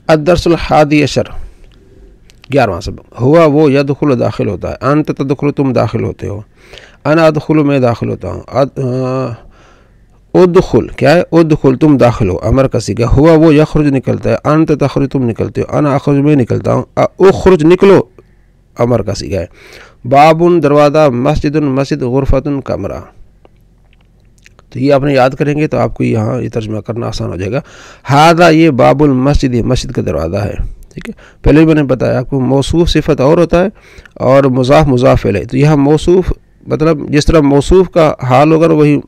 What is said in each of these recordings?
الدرس الحادی عشر 11واں سبق، ہوا وہ یدخل داخل ہوتا ہے، انت تدخل تم داخل ہوتے ہو، انا ادخل میں داخل ہوتا ہوں، ادخل کیا ہے، ادخل تم داخل ہو امر کا صیغہ، ہوا وہ یخرج نکلتا ہے، انت تخرج تم نکلتے ہو، انا اخرج میں نکلتا ہوں، اخرج نکلو امر کا صیغہ ہے، باب دروازہ، مسجد مسجد، غرفۃ کمرہ۔ تو یہ آپ نے یاد کریں گے تو آپ کو یہاں یہ ترجمہ کرنا آسان ہو جائے گا۔ ہذا یہ باب المسجد، مسجد کا دروازہ ہے، ٹھیک ہے۔ پہلے میں نے بتایا آپ کو موصوف صفت اور ہوتا ہے اور مضاف مضاف الیہ، تو یہاں موصوف مطلب جس طرح موصوف کا حال ہوگا وہی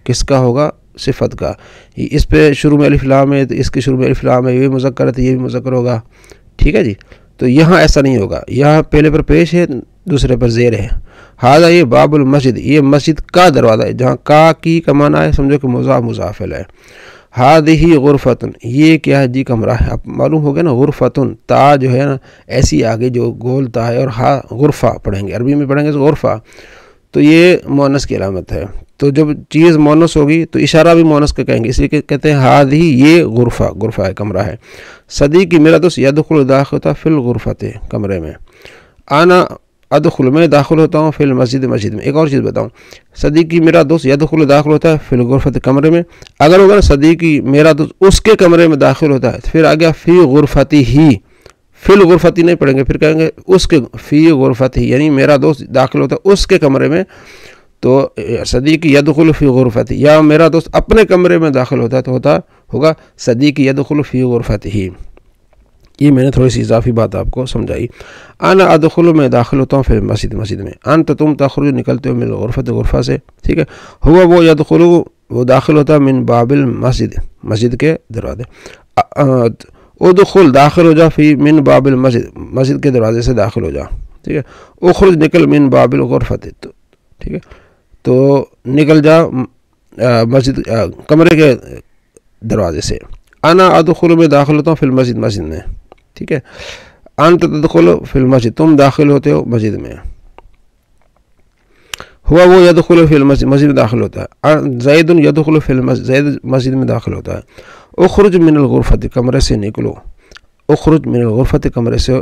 کس کا ہوگا، صفت کا۔ اس پہ شروع میں الف لام ہے تو اس کے شروع میں الف لام ہے، یہ مذکر ہے تو یہ بھی مذکر ہوگا، ٹھیک ہے جی۔ تو یہاں ایسا نہیں ہوگا، یہاں پہلے پر پیش ہے دوسرے پر زیر ہے۔ ہذا یہ باب المسجد، یہ مسجد کا دروازہ ہے، جہاں کا معنی ہے سمجھو کہ مضاف مضاف الیہ۔ ہذہ غرفۃ، یہ کیا ہے جی، کمرہ ہے۔ اب معلوم ہو گیا نا، غرفۃ تا جو ہے نا ایسی آگے جو گول تا ہے، اور ہا غرفہ پڑھیں گے، عربی میں پڑھیں گے تو غرفہ، تو یہ مؤنث کی علامت ہے۔ تو جب چیز مؤنث ہوگی تو اشارہ بھی مؤنث کا کہیں گے، اس لیے کہتے ہیں ہذہ یہ غرفہ، غرفہ ہے، کمرہ ہے۔ صدیقی میرا دوست یدخل داخل ہوتا فی الغرفۃ، کمرے میں۔ انا ادخل میں داخل ہوتا ہوں فی المسجد، مسجد میں۔ ایک اور چیز بتاؤں، صدیقی میرا دوست یدخل داخل ہوتا ہے فی الغرفۃ، کمرے میں۔ اگر ہوگا نا صدیقی میرا دوست اس کے کمرے میں داخل ہوتا ہے، پھر آگیا فی غرفتی ہی، فی الغرفتی نہیں پڑھیں گے، پھر کہیں گے اس کے، فی غرفتی یعنی میرا دوست داخل ہوتا ہے اس کے کمرے میں، تو صدیقی یدخل فی غرفتی، یا میرا دوست اپنے کمرے میں داخل ہوتا ہے تو ہوگا صدیقی یدخل فی غرفتی۔ یہ میں نے تھوڑی سی اضافی بات آپ کو سمجھائی۔ انا ادخل میں داخل ہوتا ہوں پھر مسجد، مسجد میں۔ انت تم تخرج نکلتے ہو من الغرفۃ، غرفہ سے، ٹھیک ہے۔ ہوا وہ یدخل، وہ داخل ہوتا ہے من باب المسجد، مسجد کے دروازے۔ ادخل داخل ہو جا فی من باب المسجد، مسجد کے دروازے سے داخل ہو جا، ٹھیک ہے۔ اخرج نکل من باب الغرفۃ، ٹھیک ہے، تو نکل جا مسجد کمرے کے دروازے سے۔ انا ادخل میں داخل ہوتا ہوں فی المسجد، مسجد میں، ٹھیک ہے۔ انت تدخل فی المسجد، تم داخل ہوتے ہو مسجد میں۔ ہوا وہ یدخل فی المسجد، مسجد میں داخل ہوتا ہے۔ زید یدخل فی المسجد، زید مسجد میں داخل ہوتا ہے۔ اخرج من الغرفۃ، کمرے سے نکلو۔ اخرج من الغرفۃ، کمرے سے،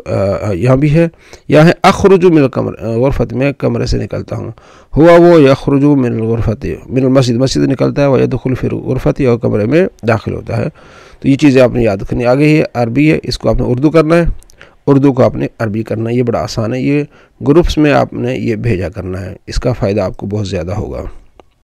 یہاں بھی ہے، یہاں ہے اخرج من الغرفۃ، میں کمرے سے نکلتا ہوں۔ ہوا وہ یخرج من الغرفۃ، من المسجد، مسجد نکلتا ہے، وہ یدخل فی الغرفۃ، اور کمرے میں داخل ہوتا ہے۔ تو یہ چیزیں آپ نے یاد کرنی۔ آگے یہ عربی ہے، اس کو آپ نے اردو کرنا ہے، اردو کو آپ نے عربی کرنا ہے، یہ بڑا آسان ہے، یہ گروپس میں آپ نے یہ بھیجا کرنا ہے، اس کا فائدہ آپ کو بہت زیادہ ہوگا۔